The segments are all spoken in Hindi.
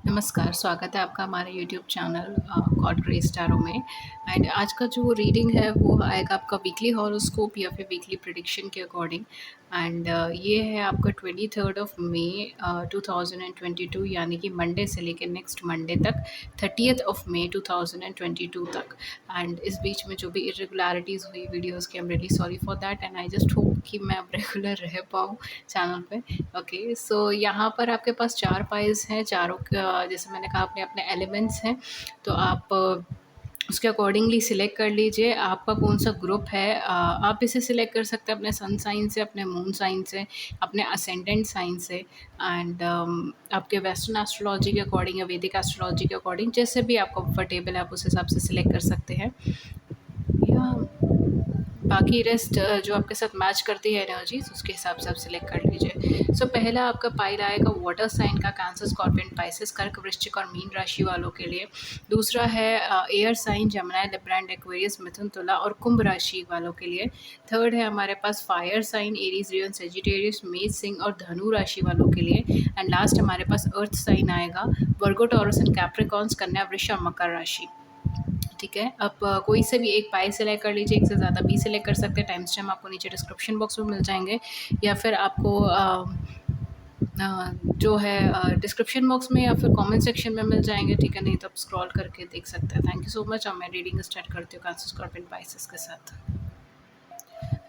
नमस्कार, स्वागत है आपका हमारे YouTube channel God grace tarot में। एंड आज का जो रीडिंग है वो आएगा आपका वीकली हॉरोस्कोप या फिर वीकली प्रेडिक्शन के अकॉर्डिंग। एंड ये है आपका 23 मई 2022 यानी कि मंडे से लेकर नेक्स्ट मंडे तक 30 मई 2022 तक। एंड इस बीच में जो भी इरेगुलरिटीज़ हुई वीडियोज़ की, I am really sorry for that and I just hope कि मैं अब रेगुलर रह पाऊँ चैनल पे। ओके, सो यहाँ पर आपके पास 4 पाइल्स हैं, चारों का जैसे मैंने कहा अपने अपने एलिमेंट्स हैं, तो आप उसके अकॉर्डिंगली सिलेक्ट कर लीजिए आपका कौन सा ग्रुप है। आप इसे सिलेक्ट कर सकते हैं अपने सन साइन से, अपने मून साइन से, अपने असेंडेंट साइन से एंड आपके वेस्टर्न एस्ट्रोलॉजी के अकॉर्डिंग या वैदिक एस्ट्रोलॉजी के अकॉर्डिंग, जैसे भी आप कंफर्टेबल है आप उस हिसाब से सिलेक्ट कर सकते हैं। या बाकी रेस्ट जो आपके साथ मैच करती है एनर्जीज, उसके हिसाब से आप सिलेक्ट कर लीजिए। सो पहला आपका पाइल आएगा वाटर साइन का, कैंसर, स्कॉर्पियन, पाइसेस, कर्क, वृश्चिक और मीन राशि वालों के लिए। दूसरा है air sign, Gemini, Libra and Aquarius, मिथुन, तुला और कुंभ राशि वालों के लिए। थर्ड है हमारे पास fire sign, Aries, Leo, Sagittarius, मेष, सिंह और धनु राशि वालों के लिए। एंड लास्ट हमारे पास अर्थ साइन आएगा, वर्गो, टॉरस एंड कैप्रिकॉर्न्स, कन्या, वृष और मकर राशि। ठीक है, आप कोई से भी एक पाई सेलेक्ट कर लीजिए, एक से ज़्यादा भी सेलेक्ट कर सकते हैं। टाइम स्टैम्प आपको नीचे डिस्क्रिप्शन बॉक्स में मिल जाएंगे या फिर आपको जो है डिस्क्रिप्शन बॉक्स में या फिर कमेंट सेक्शन में मिल जाएंगे। ठीक है, नहीं तो आप स्क्रॉल करके देख सकते हैं। Thank you so much. अब मैं रीडिंग स्टार्ट करती हूँ कैंसर, स्कॉर्पियन, पाइसेस के साथ।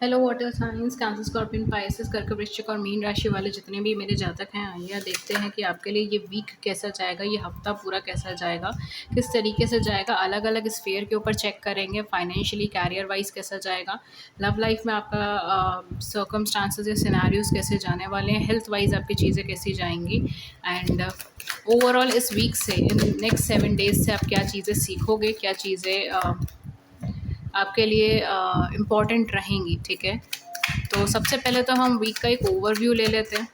Hello water science, cancer, scorpion, Pisces, कर्क, वृश्चिक और मीन राशि वाले जितने भी मेरे जातक हैं, आइए देखते हैं कि आपके लिए ये वीक कैसा जाएगा, ये हफ्ता पूरा कैसा जाएगा, किस तरीके से जाएगा। अलग अलग स्फेयर के ऊपर चेक करेंगे, फाइनेंशियली, कैरियर वाइज कैसा जाएगा, लव लाइफ में आपका सर्कमस्टांसेस या सिनेरियोज कैसे जाने वाले हैं, हेल्थ वाइज आपकी चीज़ें कैसी जाएंगी एंड ओवरऑल इस वीक से, इन नेक्स्ट 7 डेज से आप क्या चीज़ें सीखोगे, क्या चीज़ें आपके लिए इम्पॉर्टेंट रहेंगी। ठीक है, तो सबसे पहले तो हम वीक का एक ओवरव्यू ले लेते हैं,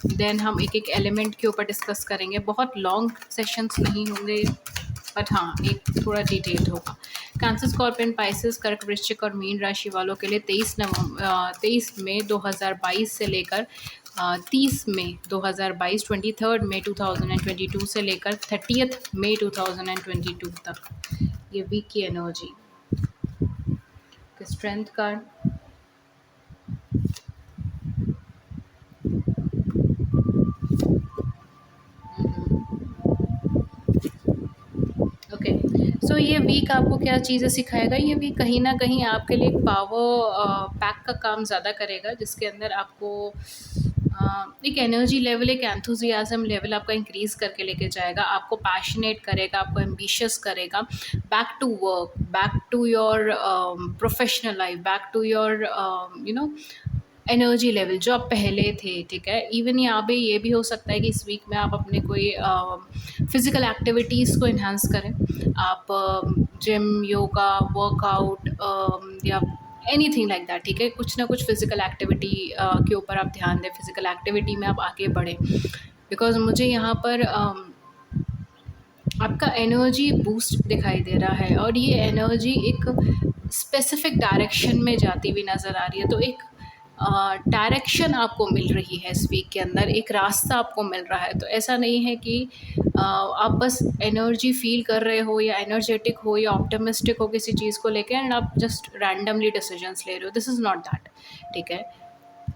देन हम एक एक एलिमेंट के ऊपर डिस्कस करेंगे। बहुत लॉन्ग सेशंस नहीं होंगे बट हाँ एक थोड़ा डिटेल्ड होगा। कैंसर, स्कॉर्पियन, पाइसेस, कर्क, वृश्चिक और मीन राशि वालों के लिए 23 मई 2022 से लेकर 30 मई 2022, 23 मई 2022 से लेकर 30 मई 2022 तक ये वीक की energy. Strength card, okay. So ये वीक आपको क्या चीज़ें सिखाएगा, ये वीक कहीं ना कहीं आपके लिए पावर पैक का काम ज़्यादा करेगा, जिसके अंदर आपको एक एनर्जी लेवल, एक एंथुजियाज्म लेवल आपका इंक्रीज़ करके लेके जाएगा, आपको पैशनेट करेगा, आपको एम्बिशियस करेगा। Back to work, back to your professional life, back to your energy level जो आप पहले थे। ठीक है, इवन यहाँ पे ये भी हो सकता है कि इस वीक में आप अपने कोई फिज़िकल एक्टिविटीज़ को इन्हांस करें। आप जिम, योगा, वर्कआउट या एनीथिंग लाइक दैट। ठीक है, कुछ ना कुछ फिज़िकल एक्टिविटी के ऊपर आप ध्यान दें, फिज़िकल एक्टिविटी में आप आगे बढ़ें, बिकॉज़ मुझे यहाँ पर आपका एनर्जी बूस्ट दिखाई दे रहा है और ये एनर्जी एक स्पेसिफिक डायरेक्शन में जाती हुई नज़र आ रही है। तो एक डायरेक्शन आपको मिल रही है इस वीक के अंदर, एक रास्ता आपको मिल रहा है। तो ऐसा नहीं है कि आप बस एनर्जी फील कर रहे हो या एनर्जेटिक हो या ऑप्टिमिस्टिक हो किसी चीज़ को लेकर एंड आप जस्ट रैंडमली डिसीजंस ले रहे हो। This is not that. ठीक है,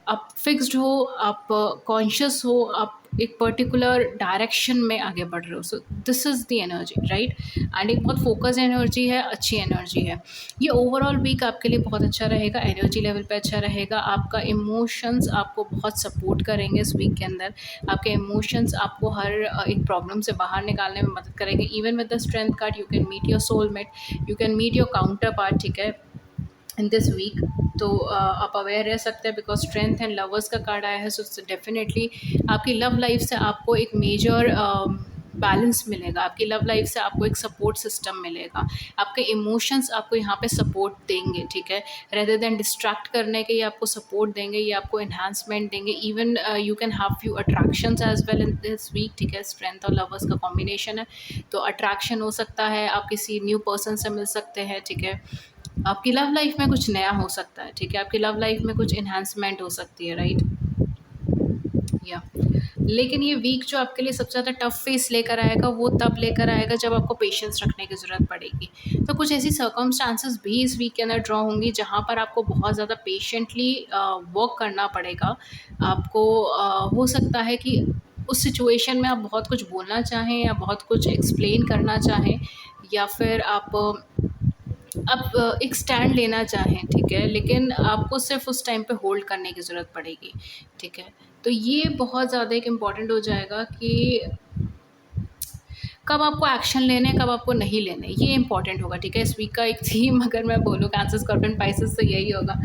आप फिक्स्ड हो, आप कॉन्शियस हो, आप एक पर्टिकुलर डायरेक्शन में आगे बढ़ रहे हो। So this is the energy, right. And एक बहुत फोकस एनर्जी है, अच्छी एनर्जी है। ये ओवरऑल वीक आपके लिए बहुत अच्छा रहेगा, एनर्जी लेवल पे अच्छा रहेगा। आपका इमोशंस आपको बहुत सपोर्ट करेंगे इस वीक के अंदर। आपके इमोशंस आपको हर एक प्रॉब्लम से बाहर निकालने में मदद करेंगे। Even with the strength card you can meet your soulmate, you can meet your counterpart. ठीक है, इन दिस वीक तो आप अवेयर रह सकते हैं, बिकॉज स्ट्रेंथ एंड लवर्स का कार्ड आया है। सो डेफिनेटली आपकी लव लाइफ से आपको एक मेजर बैलेंस मिलेगा, आपकी लव लाइफ से आपको एक सपोर्ट सिस्टम मिलेगा, आपके इमोशंस आपको यहाँ पे सपोर्ट देंगे। ठीक है, रेदर देन डिस्ट्रैक्ट करने के ये आपको सपोर्ट देंगे, ये आपको एनहांसमेंट देंगे। Even you can have few attractions as well in this week. ठीक है, स्ट्रेंथ और लवर्स का कॉम्बिनेशन है, तो अट्रैक्शन हो सकता है, आप किसी न्यू पर्सन से मिल सकते हैं। ठीक है, आपकी लव लाइफ में कुछ नया हो सकता है। ठीक है, आपकी लव लाइफ में कुछ इन्हांसमेंट हो सकती है, राइट। या लेकिन ये वीक जो आपके लिए सबसे ज़्यादा टफ फेस लेकर आएगा, वो तब लेकर आएगा जब आपको पेशेंस रखने की ज़रूरत पड़ेगी। तो कुछ ऐसी सर्कमस्टांसेस भी इस वीक के अंदर ड्रॉ होंगी जहाँ पर आपको बहुत ज़्यादा पेशेंटली वर्क करना पड़ेगा। आपको हो सकता है कि उस सिचुएशन में आप बहुत कुछ बोलना चाहें या बहुत कुछ एक्सप्लेन करना चाहें, या फिर आप एक स्टैंड लेना चाहें, ठीक है? लेकिन आपको सिर्फ़ उस टाइम पे होल्ड करने की ज़रूरत पड़ेगी, ठीक है? तो ये बहुत ज़्यादा एक इम्पॉर्टेंट हो जाएगा कि कब आपको एक्शन लेने हैं, कब आपको नहीं लेने, ये इम्पॉर्टेंट होगा, ठीक है? इस वीक का एक थीम अगर मैं बोलूँ कैंसर, स्कॉर्पियन, पाइसेस, तो यही होगा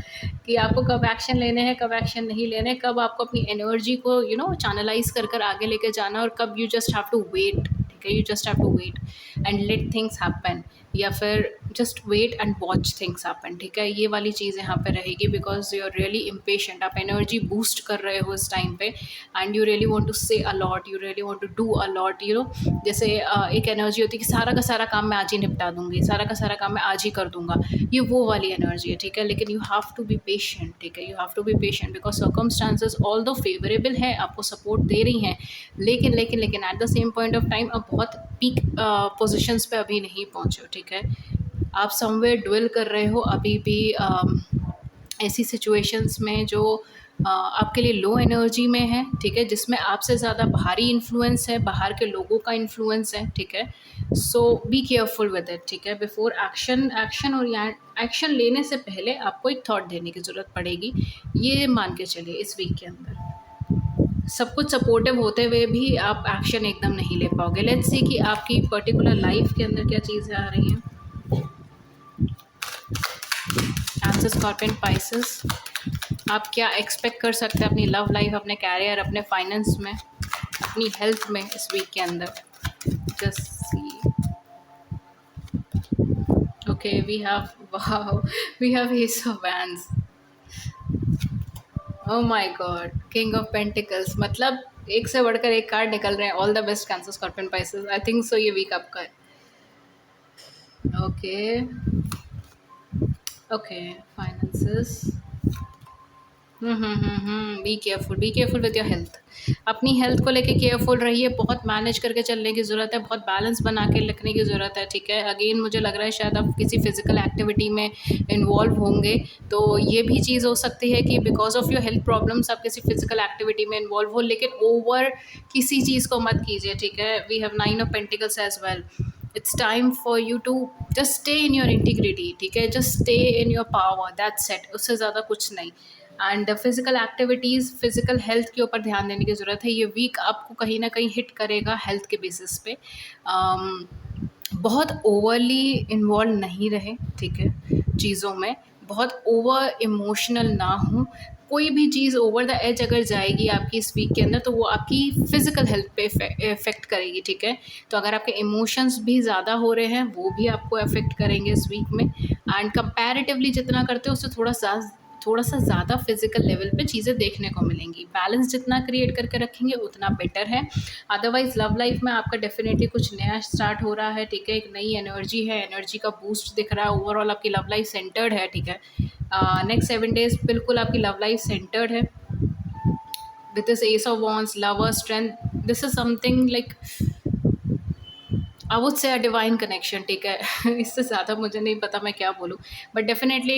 कि आपको कब एक्शन लेने हैं, कब एक्शन नहीं लेने हैं, कब आपको अपनी एनर्जी को चैनलाइज़ कर आगे लेके जाना है, और कब you just have to wait, ठीक है? You just have to wait and let things happen, या फिर just wait and watch things happen, ठीक है? ये वाली चीज़ यहाँ पे रहेगी, because you are really impatient, आप एनर्जी बूस्ट कर रहे हो इस टाइम पे, and you really want to say a lot, you really want to do a lot, जैसे एक एनर्जी होती है कि सारा का सारा काम मैं आज ही निपटा दूँगी, सारा का सारा काम मैं आज ही कर दूँगा, ये वो वाली एनर्जी है, ठीक है? लेकिन you have to be patient, ठीक है? You have to be patient, because circumstances although favourable है, आपको सपोर्ट दे रही हैं, लेकिन at the same point of time आप बहुत पीक पोज़ीशंस पे अभी नहीं पहुँचे हो, ठीक है? आप समवेयर ड्वेल कर रहे हो अभी भी, ऐसी सिचुएशंस में जो आपके लिए लो एनर्जी में है, ठीक है? जिसमें आपसे ज़्यादा बाहरी इन्फ्लुएंस है, बाहर के लोगों का इन्फ्लुएंस है, ठीक है? सो बी केयरफुल विद इट, ठीक है? बिफोर एक्शन एक्शन और या एक्शन लेने से पहले आपको एक थॉट देने की ज़रूरत पड़ेगी, ये मान के चलिए इस वीक के अंदर। सब कुछ सपोर्टिव होते हुए भी आप एक्शन एकदम नहीं ले पाओगे। लेट्स सी कि आपकी पर्टिकुलर लाइफ के अंदर क्या चीज़ें आ रही हैं। कैंसर, स्कॉर्पियन, पाइसेस, आप क्या एक्सपेक्ट कर सकते हैं अपनी लव लाइफ, अपने कैरियर, अपने फाइनेंस में, अपनी हेल्थ में इस वीक के अंदर? Just see. Okay, we have, wow, we have ace of wands. Oh my god, king of pentacles, मतलब एक से बढ़कर एक कार्ड निकल रहे हैं। All the best cancer, scorpion, pisces, I think so ये वीक आपका है। Okay, okay, finances. Be careful with your health. अपनी हेल्थ को लेके केयरफुल रहिए, बहुत मैनेज करके चलने की ज़रूरत है, बहुत बैलेंस बना के रखने की ज़रूरत है, ठीक है? अगेन मुझे लग रहा है शायद आप किसी फिजिकल एक्टिविटी में इन्वॉल्व होंगे, तो ये भी चीज़ हो सकती है कि because of your health problems आप किसी फिजिकल एक्टिविटी में इन्वॉल्व हो, लेकिन ओवर किसी चीज़ को मत कीजिए, ठीक है? We have 9 of pentacles as well. It's time for you to just stay in your integrity, ठीक है? Just stay in your power, that's it, उससे ज़्यादा कुछ नहीं। And physical activities, physical health के ऊपर ध्यान देने की ज़रूरत है। ये वीक आपको कहीं ना कहीं हिट करेगा हेल्थ के बेसिस पे। बहुत ओवरली इन्वॉल्व नहीं रहे, ठीक है? चीज़ों में बहुत ओवर इमोशनल ना हो। कोई भी चीज़ ओवर द एज अगर जाएगी आपकी इस वीक के अंदर, तो वो आपकी फ़िज़िकल हेल्थ पे इफ़ेक्ट करेगी, ठीक है? तो अगर आपके इमोशंस भी ज़्यादा हो रहे हैं, वो भी आपको अफेक्ट करेंगे इस वीक में। एंड कंपैरेटिवली जितना करते हो उससे थोड़ा सा ज़्यादा फिजिकल लेवल पे चीज़ें देखने को मिलेंगी। बैलेंस जितना क्रिएट करके रखेंगे उतना बेटर है। अदरवाइज़ लव लाइफ में आपका डेफिनेटली कुछ नया स्टार्ट हो रहा है, ठीक है? एक नई एनर्जी है, एनर्जी का बूस्ट दिख रहा है, ओवरऑल आपकी लव लाइफ सेंटर्ड है, ठीक है? नेक्स्ट 7 डेज़ बिल्कुल आपकी लव लाइफ सेंटर्ड है। With this S of wands, lover, strength, this is something like I would say a divine connection, ठीक है? इससे ज़्यादा मुझे नहीं पता मैं क्या बोलूँ, बट डेफिनेटली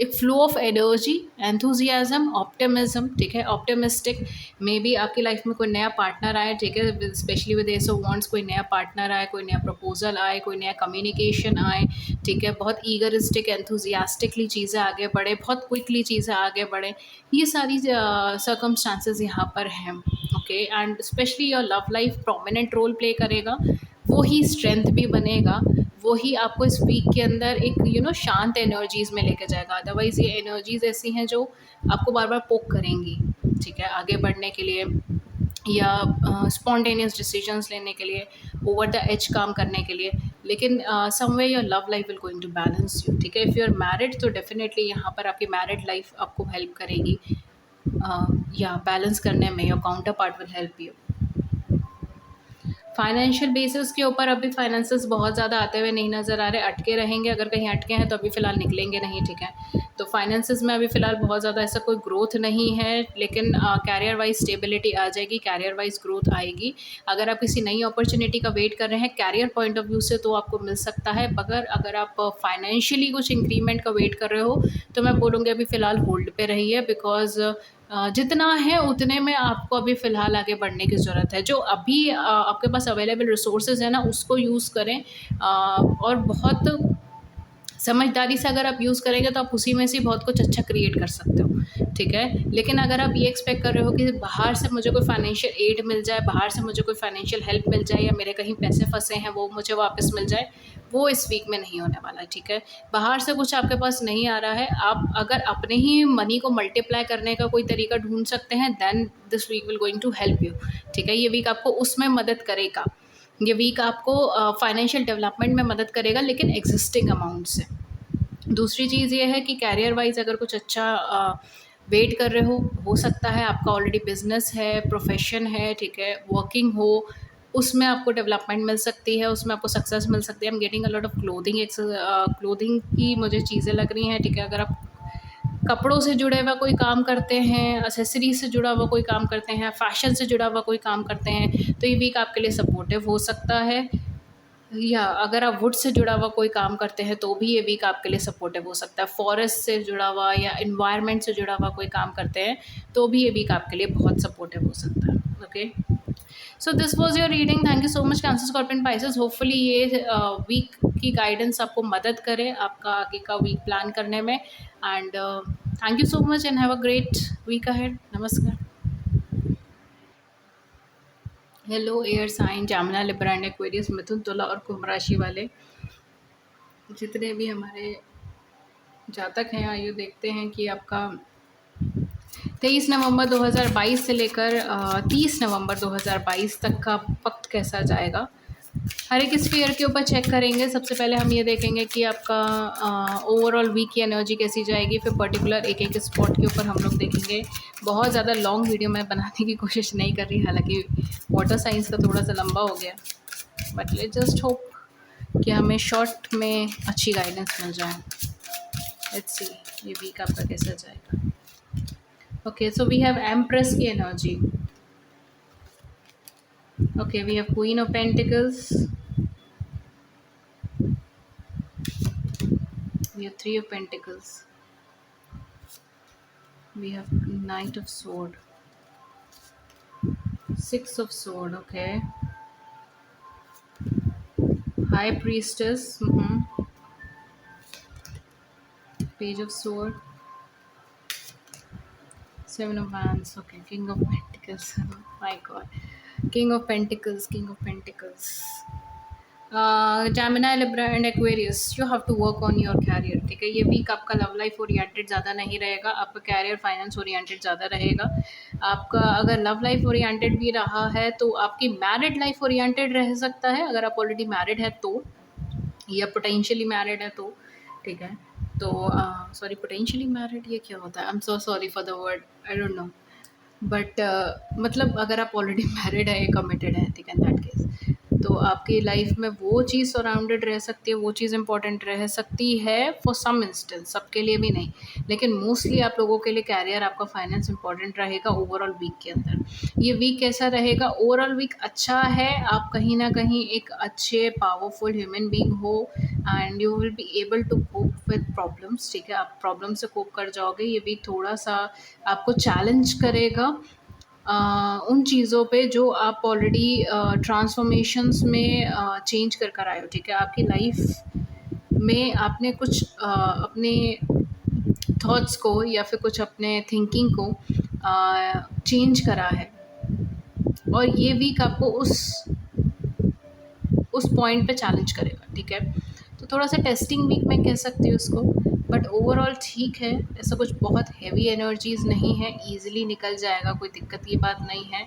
एक flow of energy, enthusiasm, optimism, ठीक है? ऑप्टिमिस्टिक, मे बी आपकी लाइफ में कोई नया पार्टनर आए, ठीक है? Specially with S of wands, कोई नया पार्टनर आए, कोई नया प्रपोजल आए, कोई नया कम्युनिकेशन आए, ठीक है? बहुत ईगरिस्टिक, एंथुजियास्टिकली चीज़ें आगे बढ़े, बहुत क्विकली चीज़ें आगे बढ़े, ये सारी सर्कमस्टांसेस यहाँ पर हैं, okay? And specially your love life prominent role play करेगा, वो ही स्ट्रेंथ भी बनेगा, वो ही आपको इस वीक के अंदर एक शांत एनर्जीज़ में लेके जाएगा। अदरवाइज़ ये एनर्जीज़ ऐसी हैं जो आपको बार बार पोक करेंगी, ठीक है? आगे बढ़ने के लिए या स्पॉन्टेनियस डिसीजंस लेने के लिए, ओवर द एज काम करने के लिए। लेकिन somewhere your love life will going to balance you, ठीक है? इफ़ यू आर मैरिड तो डेफिनेटली यहाँ पर आपकी मैरिड लाइफ आपको हेल्प करेगी, या बैलेंस करने में। Your counter part will help you. Financial basis के ऊपर अभी फाइनेंसेस बहुत ज़्यादा आते हुए नहीं नज़र आ रहे, अटके रहेंगे, अगर कहीं अटके हैं तो अभी फ़िलहाल निकलेंगे नहीं, ठीक है। तो फाइनेंसेस में अभी फ़िलहाल बहुत ज़्यादा ऐसा कोई ग्रोथ नहीं है, लेकिन कैरियर वाइज स्टेबिलिटी आ जाएगी, कैरियर वाइज ग्रोथ आएगी। अगर आप किसी नई अपॉर्चुनिटी का वेट कर रहे हैं कैरियर पॉइंट ऑफ व्यू से तो आपको मिल सकता है, मगर अगर आप फाइनेंशियली कुछ इंक्रीमेंट का वेट कर रहे हो तो मैं बोलूँगी अभी फ़िलहाल होल्ड पे रहिए, बिकॉज़ जितना है उतने में आपको अभी फ़िलहाल आगे बढ़ने की ज़रूरत है। जो अभी आपके पास अवेलेबल रिसोर्सेज़ हैं ना, उसको यूज़ करें, और बहुत समझदारी से अगर आप यूज़ करेंगे तो आप उसी में से बहुत कुछ अच्छा क्रिएट कर सकते हो, ठीक है। लेकिन अगर आप ये एक्सपेक्ट कर रहे हो कि बाहर से मुझे कोई फाइनेंशियल एड मिल जाए, बाहर से मुझे कोई फाइनेंशियल हेल्प मिल जाए, या मेरे कहीं पैसे फंसे हैं वो मुझे वापस मिल जाए, वो इस वीक में नहीं होने वाला है, ठीक है। बाहर से कुछ आपके पास नहीं आ रहा है, आप अगर अपने ही मनी को मल्टीप्लाई करने का कोई तरीका ढूंढ सकते हैं, then this week will going to help you, ठीक है। ये वीक आपको उसमें मदद करेगा, ये वीक आपको फाइनेंशियल डेवलपमेंट में मदद करेगा, लेकिन एग्जिस्टिंग अमाउंट से। दूसरी चीज़ ये है कि कैरियर वाइज अगर कुछ अच्छा वेट कर रहे हो सकता है आपका ऑलरेडी बिजनेस है, प्रोफेशन है, ठीक है, वर्किंग हो, उसमें आपको डेवलपमेंट मिल सकती है, उसमें आपको सक्सेस मिल सकती है। आई am getting a lot of clothing की मुझे चीज़ें लग रही हैं, ठीक है। अगर आप कपड़ों से जुड़े हुआ कोई काम करते हैं, एक्सेसरीज से जुड़ा हुआ कोई काम करते हैं, फैशन से जुड़ा हुआ कोई काम करते हैं, तो ये वीक आपके लिए सपोर्टिव हो सकता है। या अगर आप वुड से जुड़ा हुआ कोई काम करते हैं तो भी ये वीक आपके लिए सपोर्टिव हो सकता है। फॉरेस्ट से जुड़ा हुआ या एनवायरनमेंट से जुड़ा हुआ कोई काम करते हैं तो भी ये वीक आपके लिए बहुत सपोर्टिव हो सकता है। Okay, so this was your reading. Thank you so much cancer scorpion Pisces. Hopefully ये वीक की गाइडेंस आपको मदद करे आपका आगे का वीक प्लान करने में। And thank you so much and have a great week ahead. नमस्कार। Hello air sign Gemini Libra and Aquarius, मिथुन, तुला और कुंभ राशि वाले जितने भी हमारे जातक हैं, आइए देखते हैं कि आपका 23 नवंबर 2022 से लेकर 30 नवंबर 2022 तक का वक्त कैसा जाएगा। हर एक स्फीयर के ऊपर चेक करेंगे। सबसे पहले हम ये देखेंगे कि आपका ओवरऑल वीक की एनर्जी कैसी जाएगी, फिर पर्टिकुलर एक एक स्पॉट के ऊपर हम लोग देखेंगे। बहुत ज़्यादा लॉन्ग वीडियो मैं बनाने की कोशिश नहीं कर रही, हालांकि वाटर साइंस का थोड़ा सा लंबा हो गया, बट लेट्स जस्ट होप कि हमें शॉर्ट में अच्छी गाइडेंस मिल जाए। लेट्स सी ये वीक आपका कैसा जाएगा। Okay, so we have empress की energy. Okay, we have queen of pentacles, we have three of pentacles, we have knight of sword, six of sword, okay, high priestess, page of sword, seven of wands, okay, king of pentacles, oh my god, king of pentacles, king of pentacles. Gemini, Libra and Aquarius, you have to work on your career, ठीक है। ये वीक आपका लव लाइफ ओरिएंटेड ज़्यादा नहीं रहेगा, आपका कैरियर फाइनेंस ओरिएंटेड ज़्यादा रहेगा। आपका अगर लव लाइफ ओरिएंटेड भी रहा है तो आपकी मैरिड लाइफ ओरिएंटेड रह सकता है, अगर आप ऑलरेडी मैरिड है तो, या पोटेंशियली मैरिड है तो, ठीक है। तो सॉरी, पोटेंशियली मैरिड ये क्या होता है, I am so sorry for the word, I don't know, but मतलब अगर आप ऑलरेडी मैरिड है, कमिटेड है, ठीक है, इन दैट केस तो आपकी लाइफ में वो चीज़ सराउंडेड रह सकती है, वो चीज़ इंपॉर्टेंट रह सकती है फॉर सम इंस्टेंस, सबके लिए भी नहीं, लेकिन मोस्टली आप लोगों के लिए कैरियर, आपका फाइनेंस इंपॉर्टेंट रहेगा ओवरऑल वीक के अंदर। ये वीक कैसा रहेगा, ओवरऑल वीक अच्छा है, आप कहीं ना कहीं एक अच्छे पावरफुल ह्यूमन बीइंग हो and you will be able to cope with problems, ठीक है, आप प्रॉब्लम से कोप कर जाओगे। ये वीक थोड़ा सा आपको चैलेंज करेगा उन चीज़ों पे जो आप ऑलरेडी ट्रांसफॉर्मेशंस में चेंज कर कर आए हो, ठीक है। आपकी लाइफ में आपने कुछ अपने थॉट्स को या फिर कुछ अपने थिंकिंग को चेंज करा है, और ये वीक आपको उस पॉइंट पे चैलेंज करेगा, ठीक है। तो थोड़ा सा टेस्टिंग वीक मैं कह सकती हूँ इसको, बट ओवरऑल ठीक है, ऐसा कुछ बहुत हैवी एनर्जीज़ नहीं है, ईजिली निकल जाएगा, कोई दिक्कत की बात नहीं है।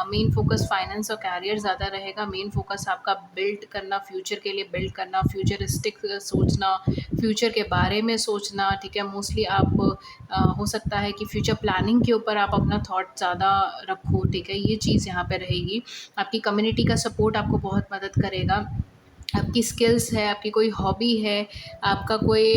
मेन फोकस फाइनेंस और कैरियर ज़्यादा रहेगा। मेन फोकस आपका बिल्ड करना, फ्यूचर के लिए बिल्ड करना, फ्यूचरिस्टिक सोचना, फ्यूचर के बारे में सोचना, ठीक है। मोस्टली आप हो सकता है कि फ्यूचर प्लानिंग के ऊपर आप अपना थॉट ज़्यादा रखो, ठीक है। ये चीज़ यहाँ पे रहेगी। आपकी कम्युनिटी का सपोर्ट आपको बहुत मदद करेगा। आपकी स्किल्स है, आपकी कोई हॉबी है, आपका कोई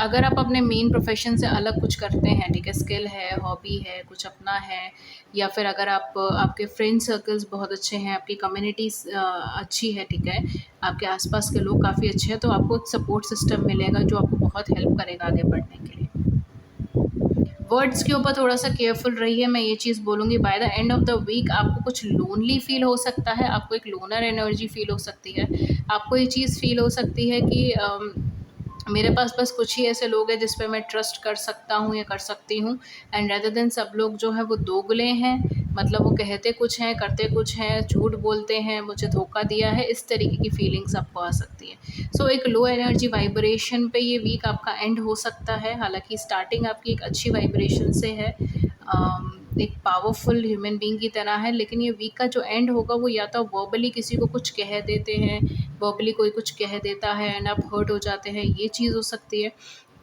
अगर आप अपने मेन प्रोफ़ेशन से अलग कुछ करते हैं, ठीक है, स्किल है, हॉबी है, कुछ अपना है, या फिर अगर आप आपके फ्रेंड सर्कल्स बहुत अच्छे हैं, आपकी कम्युनिटीज़ अच्छी है, ठीक है, आपके आस-पास के लोग काफ़ी अच्छे हैं, तो आपको एक सपोर्ट सिस्टम मिलेगा जो आपको बहुत हेल्प करेगा आगे बढ़ने के लिए। वर्ड्स के ऊपर थोड़ा-सा केयरफुल रहिए, मैं ये चीज़ बोलूँगी। By the end of the week आपको कुछ लोनली फ़ील हो सकता है, आपको एक लोनर एनर्जी फ़ील हो सकती है। आपको ये चीज़ फ़ील हो सकती है कि मेरे पास बस कुछ ही ऐसे लोग हैं जिस पे मैं ट्रस्ट कर सकता हूँ या कर सकती हूँ, एंड रेदर देन सब लोग जो हैं वो दोगले हैं, मतलब वो कहते कुछ हैं, करते कुछ हैं, झूठ बोलते हैं, मुझे धोखा दिया है, इस तरीके की फीलिंग्स आपको आ सकती है। सो एक लो एनर्जी वाइब्रेशन पे ये वीक आपका एंड हो सकता है। हालाँकि स्टार्टिंग आपकी एक अच्छी वाइब्रेशन से है, एक पावरफुल ह्यूमन बीइंग की तरह है, लेकिन ये वीक का जो एंड होगा वो या तो वर्बली किसी को कुछ कह देते हैं, वर्बली कोई कुछ कह देता है एंड आप हर्ट हो जाते हैं, ये चीज़ हो सकती है।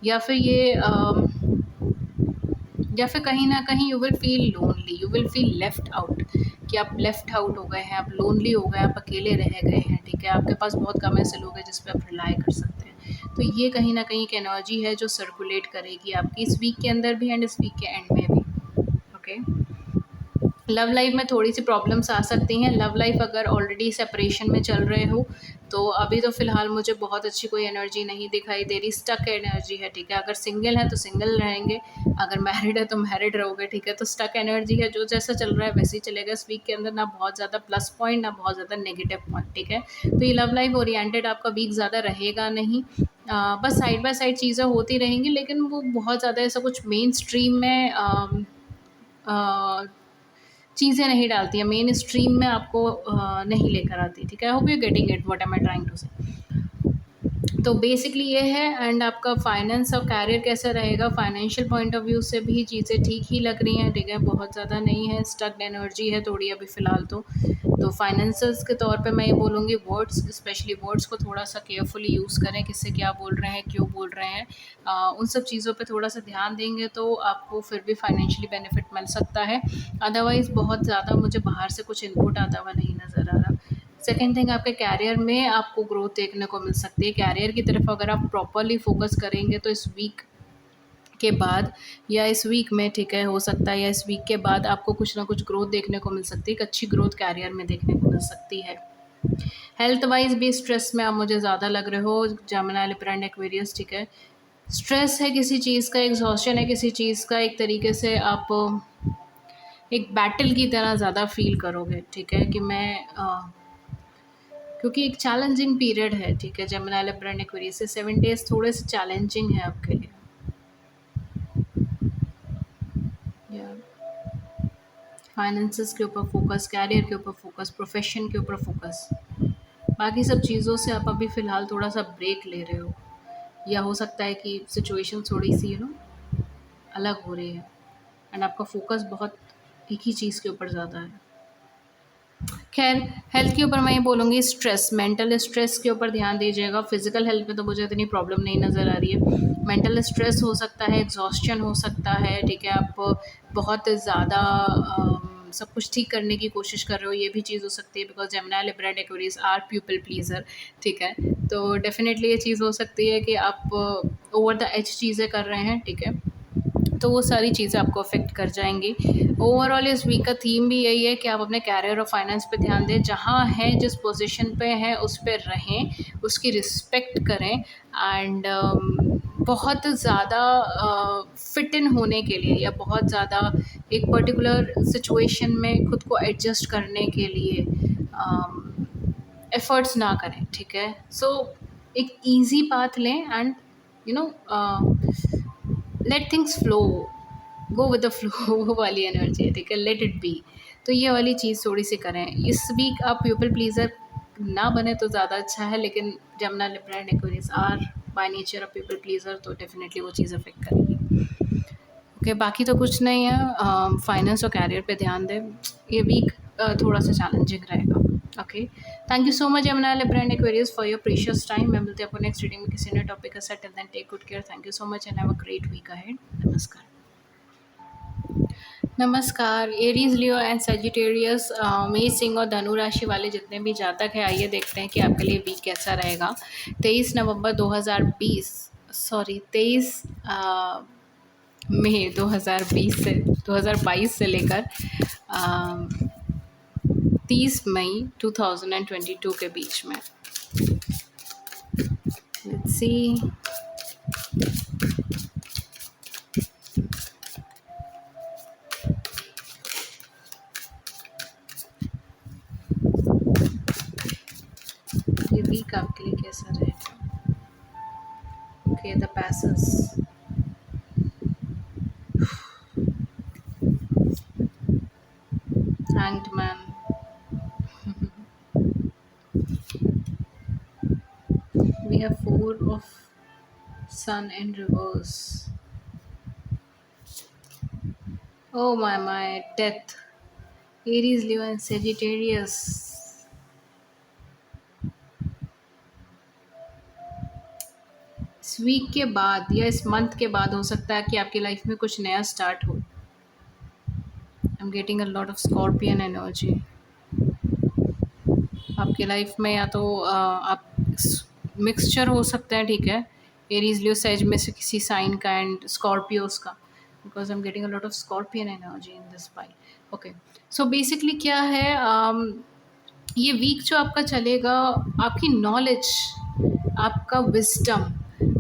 या फिर या फिर कहीं न कहीं you will feel lonely, you will feel left out, कि आप लेफ्ट आउट हो गए हैं, आप लोनली हो गए, आप अकेले रह गए हैं, ठीक है? आपके पास बहुत कम ऐसे लोग हैं जिस पे आप रिलाय कर सकते हैं। तो ये कहीं न कहीं एक एनर्जी है जो सर्कुलेट करेगी आपकी इस वीक के अंदर भी एंड इस वीक के एंड में भी, ओके? लव लाइफ में थोड़ी-सी प्रॉब्लम्स आ सकती हैं। लव लाइफ अगर ऑलरेडी सेपरेशन में चल रहे हो, तो अभी तो फ़िलहाल मुझे बहुत अच्छी कोई एनर्जी नहीं दिखाई दे रही, स्टक एनर्जी है, ठीक है। अगर सिंगल हैं तो सिंगल रहेंगे, अगर मैरिड है तो मैरिड रहोगे, ठीक है। तो स्टक एनर्जी है, जो जैसा चल रहा है वैसे ही चलेगा इस वीक के अंदर, ना बहुत ज़्यादा प्लस पॉइंट, ना बहुत ज़्यादा नेगेटिव पॉइंट, ठीक है। तो ये लव लाइफ ओरिएंटेड आपका वीक ज़्यादा रहेगा नहीं। बस साइड बाय साइड चीज़ें होती रहेंगी, लेकिन वो बहुत ज़्यादा ऐसा कुछ मेन स्ट्रीम में अ, चीज़ें नहीं डालती है, मेन स्ट्रीम में आपको नहीं लेकर आती, ठीक है। I hope you getting it what am I trying to say. तो बेसिकली ये है, एंड आपका फाइनेंस और कैरियर कैसा रहेगा, फाइनेंशियल पॉइंट ऑफ व्यू से भी चीज़ें ठीक ही लग रही हैं, ठीक है, बहुत ज़्यादा नहीं है, स्टक्ड एनर्जी है थोड़ी अभी फ़िलहाल तो फाइनेंसेस के तौर पे मैं ये बोलूँगी, वर्ड्स स्पेशली वर्ड्स को थोड़ा सा केयरफुली यूज़ करें, किससे क्या बोल रहे हैं, क्यों बोल रहे हैं, उन सब चीज़ों पे थोड़ा सा ध्यान देंगे तो आपको फिर भी फाइनेंशियली बेनिफिट मिल सकता है। अदरवाइज़ बहुत ज़्यादा मुझे बाहर से कुछ इनपुट आता हुआ नहीं नज़र आ रहा। सेकंड थिंग, आपके कैरियर में आपको ग्रोथ देखने को मिल सकती है। कैरियर की तरफ अगर आप प्रॉपर्ली फ़ोकस करेंगे तो इस वीक के बाद या इस वीक में, ठीक है, हो सकता है या इस वीक के बाद आपको कुछ ना कुछ ग्रोथ देखने को मिल सकती है, एक अच्छी ग्रोथ कैरियर में देखने को मिल सकती है। हेल्थ वाइज़ भी स्ट्रेस में आप मुझे ज़्यादा लग रहे हो, जेमिनी, लिब्रा एंड एक्वेरियस, ठीक है। स्ट्रेस है किसी चीज़ का, एग्ज़ॉस्शन है किसी चीज़ का, एक तरीके से आप एक बैटल की तरह ज़्यादा फ़ील करोगे, ठीक है, कि क्योंकि एक चैलेंजिंग पीरियड है, ठीक है। जेमिनी, लिब्रा एंड एक्वेरियस से 7 डेज़ थोड़े से चैलेंजिंग है आपके लिए। या फाइनेंसेस के ऊपर फोकस, कैरियर के ऊपर फोकस, प्रोफेशन के ऊपर फोकस, बाकी सब चीज़ों से आप अभी फ़िलहाल थोड़ा सा ब्रेक ले रहे हो, या हो सकता है कि सिचुएशन थोड़ी सी अलग हो रही है एंड आपका फोकस बहुत एक ही चीज़ के ऊपर ज़्यादा है। खैर, हेल्थ के ऊपर मैं ये बोलूँगी, स्ट्रेस, मेंटल स्ट्रेस के ऊपर ध्यान दीजिएगा। फिज़िकल हेल्थ में तो मुझे इतनी प्रॉब्लम नहीं नज़र आ रही है। मेंटल स्ट्रेस हो सकता है, एग्ज़ॉस्शन हो सकता है, ठीक है। आप बहुत ज़्यादा सब कुछ ठीक करने की कोशिश कर रहे हो, ये भी चीज़ हो सकती है, because Gemini, Libra and Aquarius are people pleaser, ठीक है। तो डेफ़िनेटली ये चीज़ हो सकती है कि आप ओवर द एज चीज़ें कर रहे हैं, ठीक है। तो वो सारी चीज़ें आपको अफ़ेक्ट कर जाएँगी। ओवरऑल इस वीक का थीम भी यही है कि आप अपने कैरियर और फाइनेंस पे ध्यान दें। जहाँ हैं, जिस पोज़ीशन पे हैं, उस पे रहें, उसकी रिस्पेक्ट करें, एंड बहुत ज़्यादा फ़िट इन होने के लिए या बहुत ज़्यादा एक पर्टिकुलर सिचुएशन में खुद को एडजस्ट करने के लिए एफ़र्ट्स ना करें, ठीक है। सो एक ईज़ी पाथ लें and you know let things flow, go with the flow वो वाली एनर्जी है, ठीक है, लेट इट बी। तो ये वाली चीज़ थोड़ी सी करें। इस वीक आप पीपल प्लीज़र ना बने तो ज़्यादा अच्छा है, लेकिन Gemini, Libra and Aquarius are by nature a people pleaser, तो डेफिनेटली वो चीज़ अफेक्ट करेगी, ओके, बाकी तो कुछ नहीं है। फाइनेंस और कैरियर पे ध्यान दें। ये वीक थोड़ा सा चैलेंजिंग रहेगा। Okay, thank you so much Yamuna Libra and Aquarius for your precious time. मैं मिलती हूँ आपको नेक्स्ट रीडिंग में किसी नए टॉपिक के साथ। Till then take good care. Thank you so much and have a great week ahead. नमस्कार। नमस्कार। एरीज, लियो एंड सेजिटेरियस, मेष, सिंह और धनु राशि वाले जितने भी जातक हैं, आइए देखते हैं कि आपके लिए वीक कैसा रहेगा। 23 नवंबर 2020, सॉरी 23 मई 2020 से 2022 से लेकर 30 मई 2022 के बीच में। Let's see. ये वीक आपके लिए कैसा रहेगा? Okay, the passes, hanged man, we have four of sun in reverse. Oh my, death, Aries, Leo and Sagittarius. इस वीक के बाद या इस मंथ के बाद हो सकता है कि आपकी लाइफ में कुछ नया स्टार्ट हो। आई am getting a lot of scorpion energy. आपकी लाइफ में या तो आप मिक्सचर हो सकता है, ठीक है, एरीज, लियो, सेज में से किसी साइन का एंड स्कॉर्पियोस का, because I am getting a lot of scorpion energy in this pile. Okay, so basically क्या है, ये वीक जो आपका चलेगा, आपकी नॉलेज, आपका विजडम,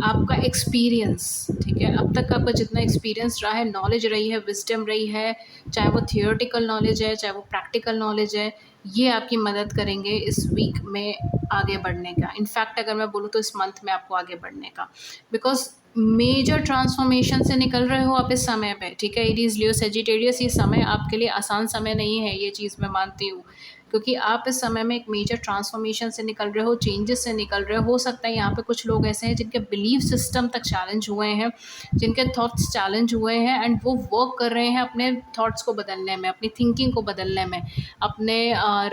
आपका एक्सपीरियंस, ठीक है, अब तक आपका जितना एक्सपीरियंस रहा है, नॉलेज रही है, विजडम रही है, चाहे वो थियोरेटिकल नॉलेज है, चाहे वो प्रैक्टिकल नॉलेज है, ये आपकी मदद करेंगे इस वीक में आगे बढ़ने का। इनफैक्ट अगर मैं बोलूँ तो इस मंथ में आपको आगे बढ़ने का, बिकॉज मेजर ट्रांसफॉर्मेशन से निकल रहे हो आप इस समय पे, ठीक है। एरीज, लियो, सेजिटेरियस, ये समय आपके लिए आसान समय नहीं है, ये चीज़ मैं मानती हूँ, क्योंकि आप इस समय में एक मेजर ट्रांसफॉर्मेशन से निकल रहे हो, चेंजेस से निकल रहे हो सकता है यहाँ पे कुछ लोग ऐसे हैं जिनके बिलीफ सिस्टम तक चैलेंज हुए हैं, जिनके थॉट्स चैलेंज हुए हैं, एंड वो वर्क कर रहे हैं अपने थॉट्स को बदलने में, अपनी थिंकिंग को बदलने में, अपने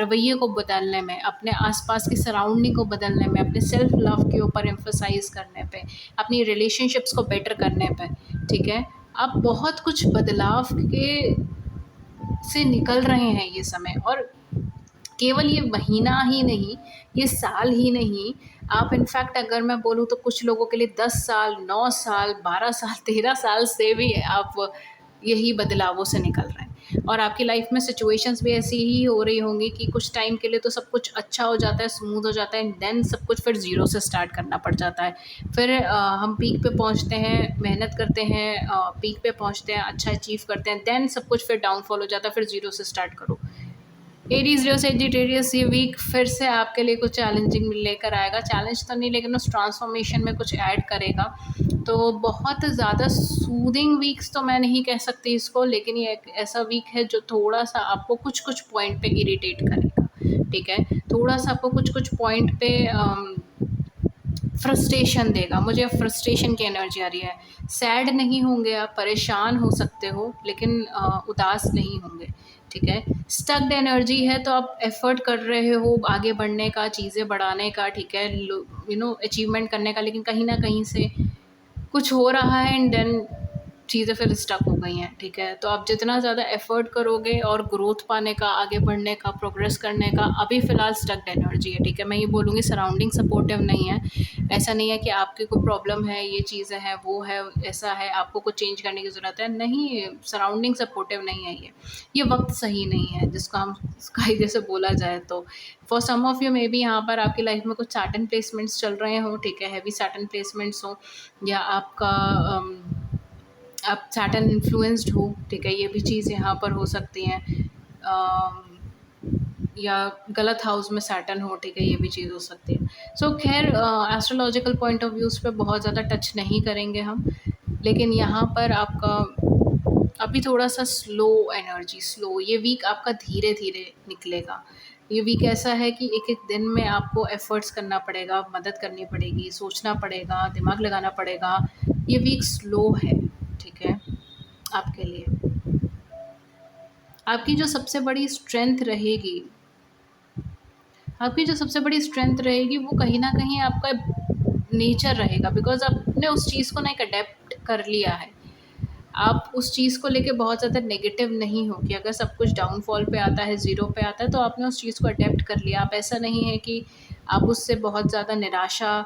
रवैये को बदलने में, अपने आसपास की सराउंडिंग को बदलने में, अपने सेल्फ लव के ऊपर एम्फोसाइज करने पे, अपनी रिलेशनशिप्स को बेटर करने पे, ठीक है। आप बहुत कुछ बदलाव के से निकल रहे हैं ये समय, और केवल ये महीना ही नहीं, ये साल ही नहीं, आप इनफैक्ट अगर मैं बोलूँ तो कुछ लोगों के लिए 10 साल, 9 साल, 12 साल, 13 साल से भी आप यही बदलावों से निकल रहे हैं, और आपकी लाइफ में सिचुएशंस भी ऐसी ही हो रही होंगी कि कुछ टाइम के लिए तो सब कुछ अच्छा हो जाता है, स्मूथ हो जाता है, एंड देन सब कुछ फिर ज़ीरो से स्टार्ट करना पड़ जाता है। फिर हम पीक पे पहुंचते हैं, मेहनत करते हैं, पीक पे पहुंचते हैं, अच्छा अचीव करते हैं, देन सब कुछ फिर डाउनफॉल हो जाता है, फिर ज़ीरो से स्टार्ट करो। एरीज, लियो, सेजिटेरियस, ये वीक फिर से आपके लिए कुछ चैलेंजिंग लेकर आएगा। चैलेंज तो नहीं, लेकिन उस ट्रांसफॉर्मेशन में कुछ ऐड करेगा। तो बहुत ज़्यादा सूदिंग वीक्स तो मैं नहीं कह सकती इसको, लेकिन ये एक ऐसा वीक है जो थोड़ा सा आपको कुछ कुछ पॉइंट पे इरिटेट करेगा, ठीक है। थोड़ा सा आपको कुछ कुछ पॉइंट पे फ्रस्ट्रेशन देगा। मुझे फ्रस्ट्रेशन की एनर्जी आ रही है। सैड नहीं होंगे आप, परेशान हो सकते हो, लेकिन उदास नहीं होंगे, ठीक है। स्टक्ड एनर्जी है तो आप एफर्ट कर रहे हो आगे बढ़ने का, चीज़ें बढ़ाने का, ठीक है, अचीवमेंट करने का, लेकिन कहीं ना कहीं से कुछ हो रहा है एंड देन चीज़ें फिर स्टक हो गई हैं, ठीक है। तो आप जितना ज़्यादा एफर्ट करोगे और ग्रोथ पाने का, आगे बढ़ने का, प्रोग्रेस करने का, अभी फ़िलहाल स्टक्ड एनर्जी है, ठीक है। मैं ये बोलूँगी सराउंडिंग सपोर्टिव नहीं है। ऐसा नहीं है कि आपकी कोई प्रॉब्लम है, ये चीज़ें हैं, वो है, ऐसा है, आपको कुछ चेंज करने की ज़रूरत है, नहीं, सराउंडिंग सपोर्टिव नहीं है ये वक्त सही नहीं है, जिसको हम कायदे से बोला जाए तो। For some of you maybe यहाँ पर आपकी लाइफ में कुछ सैटर्न प्लेसमेंट्स चल रहे हों, ठीक है, हैवी सैटर्न प्लेसमेंट्स हों, या आपका आप सैटर्न इन्फ्लुएंस्ड हो, ठीक है, ये भी चीज़ यहाँ पर हो सकती हैं। या गलत हाउस में सैटर्न हो, ठीक है, ये भी चीज़ हो सकती है। सो खैर, एस्ट्रोलॉजिकल पॉइंट ऑफ व्यूज़ पे बहुत ज़्यादा टच नहीं करेंगे हम, लेकिन यहाँ पर आपका अभी थोड़ा सा स्लो एनर्जी, स्लो, ये वीक आपका धीरे धीरे निकलेगा। ये वीक ऐसा है कि एक एक दिन में आपको एफर्ट्स करना पड़ेगा, मदद करनी पड़ेगी, सोचना पड़ेगा, दिमाग लगाना पड़ेगा। ये वीक स्लो है, ठीक है। आपके लिए। आपकी जो सबसे बड़ी स्ट्रेंथ रहेगी आपकी जो सबसे बड़ी स्ट्रेंथ रहेगी वो कहीं न कहीं आपका नेचर रहेगा, बिकॉज़ आपने उस चीज़ को ना एक अडेप्ट कर लिया है। आप उस चीज़ को लेके बहुत ज़्यादा नेगेटिव नहीं हो कि अगर सब कुछ डाउनफॉल पे आता है, ज़ीरो पे आता है, तो आपने उस चीज़ को अडेप्ट कर लिया। आप ऐसा नहीं है कि आप उससे बहुत ज़्यादा निराशा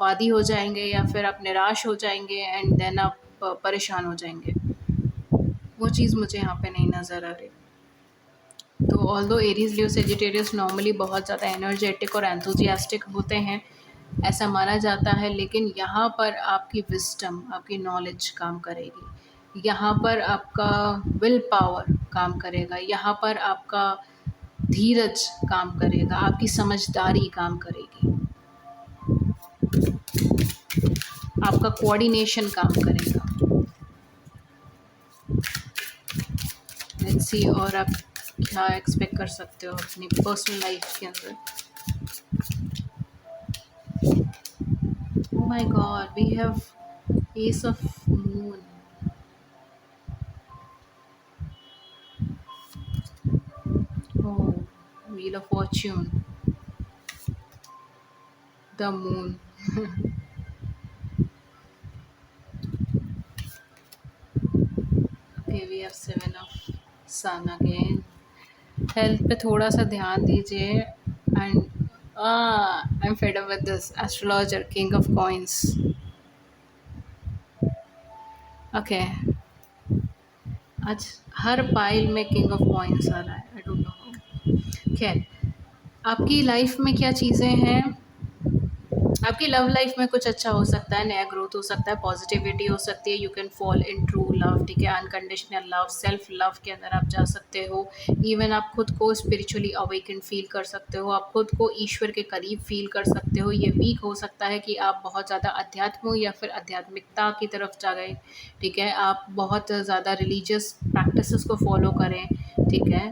वादी हो जाएँगे या फिर आप निराश हो जाएँगे एंड देन आप परेशान हो जाएँगे। वो चीज़ मुझे यहाँ पे नहीं नज़र आ रही। तो ऑल्दो एरीज़, लियो, सेजिटेरियस नॉर्मली बहुत ज़्यादा एनर्जेटिक और एंथुसियास्टिक होते हैं, ऐसा माना जाता है, लेकिन यहाँ पर आपकी विज़डम, आपकी नॉलेज काम करेगी। यहाँ पर आपका विल पावर काम करेगा, यहाँ पर आपका धीरज काम करेगा, आपकी समझदारी काम करेगी, आपका कोऑर्डिनेशन काम करेगा। लेट्स सी और आप क्या एक्सपेक्ट कर सकते हो अपनी पर्सनल लाइफ के अंदर। Oh my God, we have Ace of Moon. Oh, Wheel of Fortune. The Moon. Okay, we have Seven of Sun again. Health पे थोड़ा सा ध्यान दीजिए and I am fed up with this astrologer king of coins. Okay, आज हर पाइल में किंग ऑफ कॉइंस आ रहा है, आई डोंट नो। खैर, आपकी लाइफ में क्या चीज़ें हैं। आपकी लव लाइफ में कुछ अच्छा हो सकता है, नया ग्रोथ हो सकता है, पॉजिटिविटी हो सकती है, you can fall in true love, ठीक है, अनकंडीशनल लव, सेल्फ लव के अंदर आप जा सकते हो। इवन आप खुद को स्पिरिचुअली अवेकन फील कर सकते हो, आप खुद को ईश्वर के करीब फील कर सकते हो। ये वीक हो सकता है कि आप बहुत ज़्यादा अध्यात्म या फिर आध्यात्मिकता की तरफ जा गए, ठीक है, आप बहुत ज़्यादा रिलीजियस प्रैक्टिसेस को फॉलो करें, ठीक है।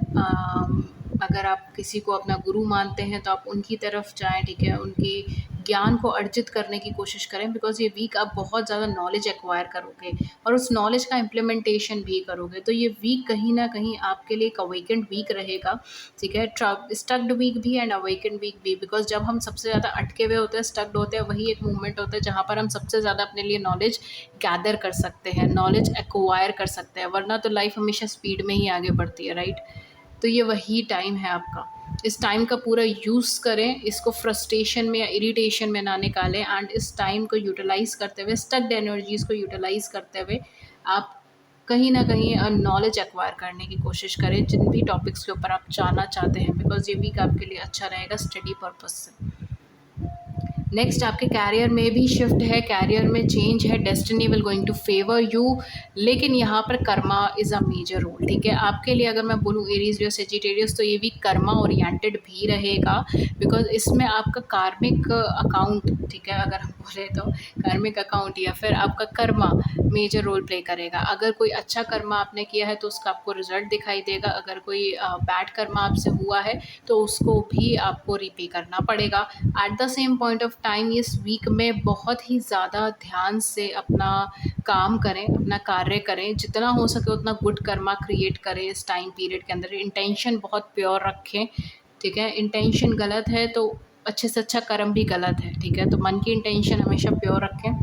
अगर आप किसी को अपना गुरु मानते हैं तो आप उनकी तरफ जाएँ, ठीक है, उनकी ज्ञान को अर्जित करने की कोशिश करें, बिकॉज़ ये वीक आप बहुत ज़्यादा नॉलेज एक्वायर करोगे और उस नॉलेज का इम्प्लीमेंटेशन भी करोगे। तो ये वीक कहीं न कहीं आपके लिए एक अवेकेंड वीक रहेगा, ठीक है, स्टक्ड वीक भी एंड अवेकेंड वीक भी, बिकॉज़ जब हम सबसे ज़्यादा अटके हुए होते हैं, स्टक्ड होते हैं, वही एक मोमेंट होता है जहाँ पर हम सबसे ज़्यादा अपने लिए नॉलेज गैदर कर सकते हैं, नॉलेज एक्वायर कर सकते हैं, वरना तो लाइफ हमेशा स्पीड में ही आगे बढ़ती है, राइट? तो ये वही टाइम है आपका। इस टाइम का पूरा यूज़ करें, इसको फ्रस्ट्रेशन में या इरिटेशन में ना निकालें एंड इस टाइम को यूटिलाइज़ करते हुए, स्टक्ड एनर्जीज़ को यूटिलाइज़ करते हुए आप कहीं न कहीं नॉलेज एक्वायर करने की कोशिश करें, जिन भी टॉपिक्स के ऊपर आप जानना चाहते हैं, बिकॉज़ ये वीक आपके लिए अच्छा रहेगा स्टडी पर्पज़ से। नेक्स्ट आपके कैरियर में भी शिफ्ट है, कैरियर में चेंज है, destiny will going to favour you, लेकिन यहाँ पर karma is a major role, ठीक है। आपके लिए अगर मैं बोलूँ एरीज या सेजिटेरियस, तो ये भी कर्मा ओरिएंटेड भी रहेगा, बिकॉज इसमें आपका कार्मिक अकाउंट, ठीक है, अगर हम बोले तो कार्मिक अकाउंट या फिर आपका कर्मा मेजर रोल प्ले करेगा। अगर कोई अच्छा कर्मा आपने किया है तो उसका आपको रिजल्ट दिखाई देगा, अगर कोई बैड कर्मा आपसे हुआ है तो उसको भी आपको रिपे करना पड़ेगा। Eight the same point of time इस वीक में बहुत ही ज़्यादा ध्यान से अपना काम करें, अपना कार्य करें, जितना हो सके उतना गुड कर्मा क्रिएट करें इस टाइम पीरियड के अंदर। इंटेंशन बहुत प्योर रखें, ठीक है, इंटेंशन गलत है तो अच्छे से अच्छा कर्म भी गलत है, ठीक है, तो मन की इंटेंशन हमेशा प्योर रखें,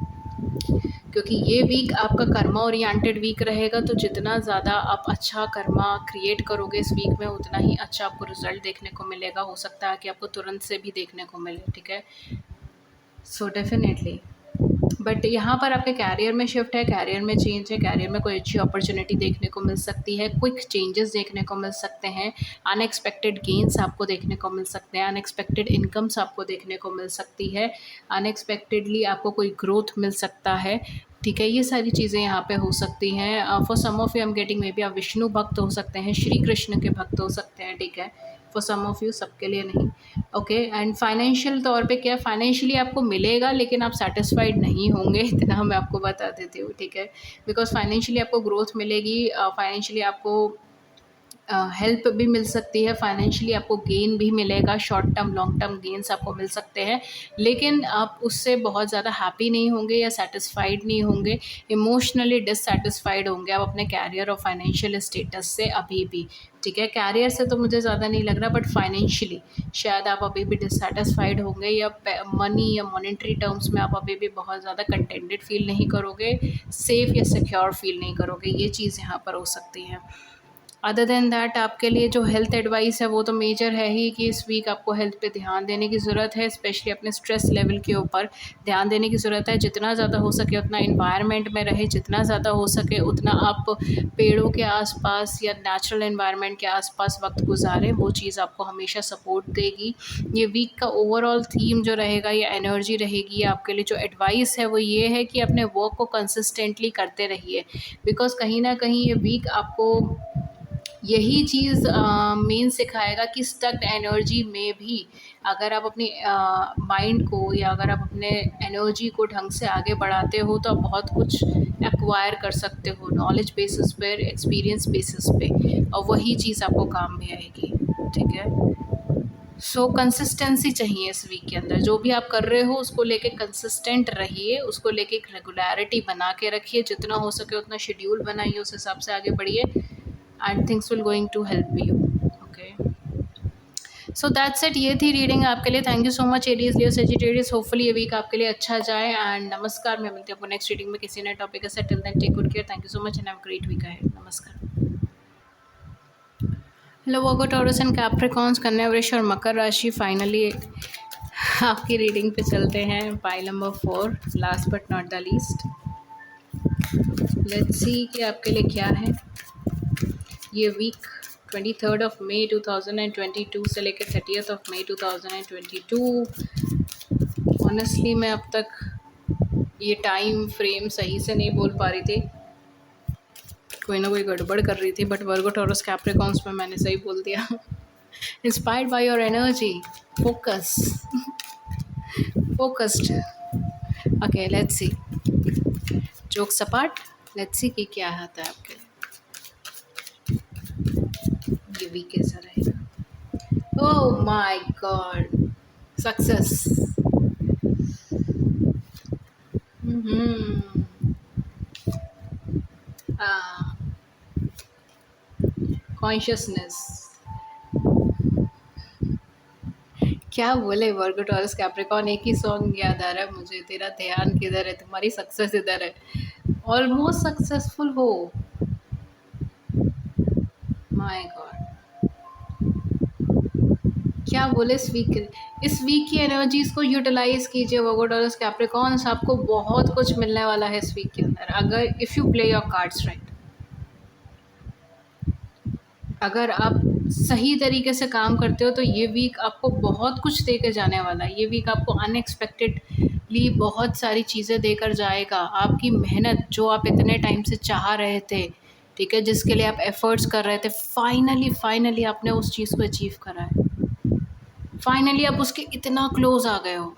क्योंकि ये वीक आपका कर्मा ओरिएंटेड वीक रहेगा। तो जितना ज़्यादा आप अच्छा कर्मा क्रिएट करोगे इस वीक में, उतना ही अच्छा आपको रिजल्ट देखने को मिलेगा। हो सकता है कि आपको तुरंत से भी देखने को मिले, ठीक है। सो डेफिनेटली, बट यहाँ पर आपके कैरियर में शिफ्ट है, कैरियर में चेंज है, कैरियर में कोई अच्छी अपॉर्चुनिटी देखने को मिल सकती है, क्विक चेंजेस देखने को मिल सकते हैं, अनएक्सपेक्टेड गेन्स आपको देखने को मिल सकते हैं, अनएक्सपेक्टेड इनकम्स आपको देखने को मिल सकती है, अनएक्सपेक्टेडली आपको कोई ग्रोथ मिल सकता है, ठीक है। ये सारी चीज़ें यहाँ पे हो सकती हैं। For some of you I am getting, maybe आप विष्णु भक्त हो सकते हैं, श्री कृष्ण के भक्त हो सकते हैं, ठीक है, फॉर सम ऑफ यू, सबके लिए नहीं, ओके। एंड फाइनेंशियल तौर पे क्या, फाइनेंशियली आपको मिलेगा लेकिन आप सैटिस्फाइड नहीं होंगे, इतना मैं आपको बता देती हूँ, ठीक है, बिकॉज फाइनेंशियली आपको ग्रोथ मिलेगी, फाइनेंशियली आपको हेल्प भी मिल सकती है, फाइनेंशियली आपको गेन भी मिलेगा, short term long term gains आपको मिल सकते हैं, लेकिन आप उससे बहुत ज़्यादा हैप्पी नहीं होंगे या सेटिस्फाइड नहीं होंगे, इमोशनली डिससेटिस्फाइड होंगे आप अपने कैरियर और फाइनेंशियल स्टेटस से अभी भी। ठीक है, कैरियर से तो मुझे ज़्यादा नहीं लग रहा, बट फाइनेंशियली शायद आप अभी भी डिससेटिस्फाइड होंगे, या मनी या मॉनेटरी टर्म्स में आप अभी भी बहुत ज़्यादा कंटेंटेड फील नहीं करोगे, सेफ़ या सिक्योर फील नहीं करोगे, ये चीज़ यहाँ पर हो सकती है। अदर देन दैट आपके लिए जो हेल्थ एडवाइस है वो तो मेजर है ही कि इस वीक आपको हेल्थ पे ध्यान देने की ज़रूरत है, स्पेशली अपने स्ट्रेस लेवल के ऊपर ध्यान देने की ज़रूरत है। जितना ज़्यादा हो सके उतना इन्वायरमेंट में रहे, जितना ज़्यादा हो सके उतना आप पेड़ों के आसपास या नेचुरल इन्वायरमेंट के आसपास वक्त गुजारें, वो चीज़ आपको हमेशा सपोर्ट देगी। ये वीक का ओवरऑल थीम जो रहेगा या एनर्जी रहेगी आपके लिए, जो एडवाइस है वो ये है कि अपने वर्क को कंसिस्टेंटली करते रहिए, बिकॉज़ कहीं न कहीं ये वीक आपको यही चीज़ मेन सिखाएगा कि स्टक्ड एनर्जी में भी अगर आप अपनी माइंड को या अगर आप अपने एनर्जी को ढंग से आगे बढ़ाते हो तो आप बहुत कुछ एक्वायर कर सकते हो, नॉलेज बेसिस पर, एक्सपीरियंस बेसिस पे, और वही चीज़ आपको काम भी आएगी। ठीक है, सो कंसिस्टेंसी चाहिए इस वीक के अंदर, जो भी आप कर रहे हो उसको लेके कंसिस्टेंट रहिए, उसको लेके एक रेगुलरिटी बना के रखिए, जितना हो सके उतना शेड्यूल बनाइए, उस हिसाब से आगे बढ़िए, and things will going to help you. Okay, so that's it, ये थी रीडिंग आपके लिए। Thank you so much Aries, Leo, Sagittarius, hopefully ये वीक आपके लिए अच्छा जाए, एंड नमस्कार। मैं मिलती हूँ आपको नेक्स्ट रीडिंग में किसी नए टॉपिक के साथ। Till then take good care, thank you so much and have a great week ahead. नमस्कार। Hello Virgo, Taurus and Capricorns, कन्या, वृष और मकर राशि। फाइनली आपकी रीडिंग पे चलते हैं, pile number 4, last but not the least. Let's see कि आपके लिए क्या है ये वीक 23 ऑफ मई 2022 से लेकर 30 ऑफ मई 2022। ऑनेस्टली मैं अब तक ये टाइम फ्रेम सही से नहीं बोल पा रही थी, कोई ना कोई गड़बड़ कर रही थी, बट वर्गो, टॉरस, कैप्रिकॉर्न्स में मैंने सही बोल दिया। Inspired by your energy, focus, focused. Okay, let's see, joke सपाट, लेट्स सी कि क्या आता है आपके लिए, ये वीक कैसा रहेगा। ओह माय गॉड, सक्सेस। कॉन्शियसनेस, क्या बोले वर्गो, टॉरस, कैप्रिकॉर्न, एक ही सॉन्ग याद आ रहा है मुझे, तेरा ध्यान किधर है, तुम्हारी सक्सेस इधर है। ऑलमोस्ट सक्सेसफुल हो, माय गॉड, क्या बोले इस वीक की एनर्जीज को यूटिलाइज कीजिए वर्गो, टॉरस, कैप्रिकॉर्न्स, आपको बहुत कुछ मिलने वाला है इस वीक के अंदर, अगर if you play your cards right. अगर आप सही तरीके से काम करते हो तो ये वीक आपको बहुत कुछ देकर जाने वाला है। ये वीक आपको अनएक्सपेक्टेडली बहुत सारी चीज़ें देकर जाएगा। आपकी मेहनत जो आप इतने टाइम से चाह रहे थे, ठीक है, जिसके लिए आप एफ़र्ट्स कर रहे थे, फाइनली आपने उस चीज़ को अचीव करा है। फाइनली आप उसके इतना क्लोज़ आ गए हो।